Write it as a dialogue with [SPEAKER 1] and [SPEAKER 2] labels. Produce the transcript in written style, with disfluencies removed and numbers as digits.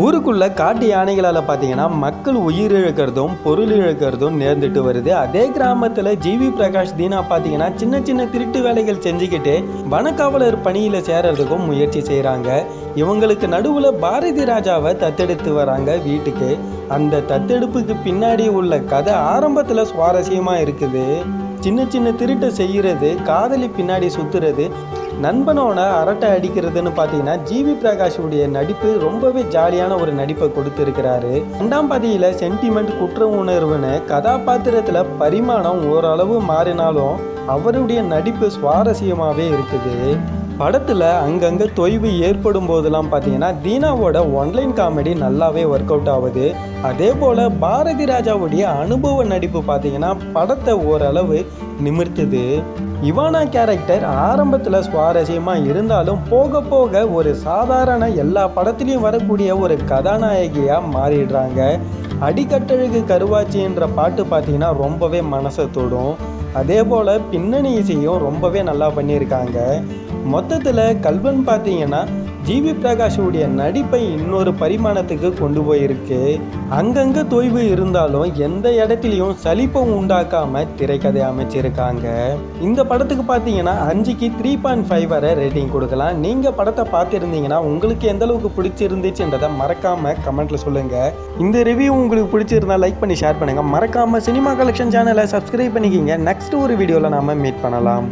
[SPEAKER 1] ஊருக்குள்ள காட்டு யானைகளால் பார்த்தீங்கன்னா மக்கள் உயிர் இழக்கிறதும் பொருள் இழக்கிறதும் நேர்ந்துட்டு வருது. அதே கிராமத்தில் ஜிவி பிரகாஷ் தீனா பார்த்தீங்கன்னா சின்ன சின்ன திருட்டு வேலைகள் செஞ்சுக்கிட்டு வனக்காவலர் பணியில் சேர்றதுக்கும் முயற்சி செய்கிறாங்க. இவங்களுக்கு நடுவில் பாரதி ராஜாவை தத்தெடுத்து வராங்க வீட்டுக்கு. அந்த தத்தெடுப்புக்கு பின்னாடி உள்ள கதை ஆரம்பத்தில் சுவாரஸ்யமாக இருக்குது. சின்ன சின்ன திருட்டை செய்கிறது, காதலி பின்னாடி சுற்றுறது, நண்பனோட அரட்டை அடிக்கிறதுன்னு பார்த்தீங்கன்னா ஜிவி பிரகாஷுடைய நடிப்பு ரொம்பவே ஜாலியான ஒரு நடிப்பை கொடுத்துருக்கிறாரு. ரெண்டாம் பாதியில் சென்டிமெண்ட், குற்ற உணர்வுன்னு கதாபாத்திரத்தில் பரிமாணம் ஓரளவு மாறினாலும் அவருடைய நடிப்பு சுவாரஸ்யமாகவே இருக்குது. படத்தில் அங்கங்கே தொய்வு ஏற்படும் போதெல்லாம் பார்த்தீங்கன்னா தீனாவோட ஒன்லைன் காமெடி நல்லாவே ஒர்க் அவுட் ஆகுது. அதே போல் பாரதி ராஜாவுடைய அனுபவ நடிப்பு பார்த்தீங்கன்னா படத்தை ஓரளவு நிமிர்த்துது. இவானா கேரக்டர் ஆரம்பத்தில் சுவாரஸ்யமாக இருந்தாலும் போக போக ஒரு சாதாரண எல்லா படத்துலையும் வரக்கூடிய ஒரு கதாநாயகியாக மாறிடுறாங்க. அடிக்கட்டழகு கருவாச்சின்ற பாட்டு பார்த்தீங்கன்னா ரொம்பவே மனசை தொடும். அதே போல் பின்னணி இசையும் ரொம்பவே நல்லா பண்ணியிருக்காங்க. மொத்தத்தில் கல்வன் பார்த்தீங்கன்னா ஜிவி பிரகாஷுடைய நடிப்பை இன்னொரு பரிமாணத்துக்கு கொண்டு போயிருக்கு. அங்கங்கே தொய்வு இருந்தாலும் எந்த இடத்துலையும் சலிப்பை உண்டாக்காமல் திரைக்கதை அமைச்சிருக்காங்க. இந்த படத்துக்கு பார்த்தீங்கன்னா 5க்கு 3.5 வரை ரேட்டிங் கொடுக்கலாம். நீங்கள் படத்தை பார்த்துருந்தீங்கன்னா உங்களுக்கு எந்த அளவுக்கு பிடிச்சிருந்துச்சுன்றதை மறக்காமல் கமெண்ட்டில் சொல்லுங்கள். இந்த ரிவ்யூ உங்களுக்கு பிடிச்சிருந்தா லைக் பண்ணி ஷேர் பண்ணுங்கள். மறக்காமல் சினிமா கலெக்ஷன் சேனலை சப்ஸ்கிரைப் பண்ணிக்கிங்க. நெக்ஸ்ட் ஒரு வீடியோவில் நாம் மீட் பண்ணலாம்.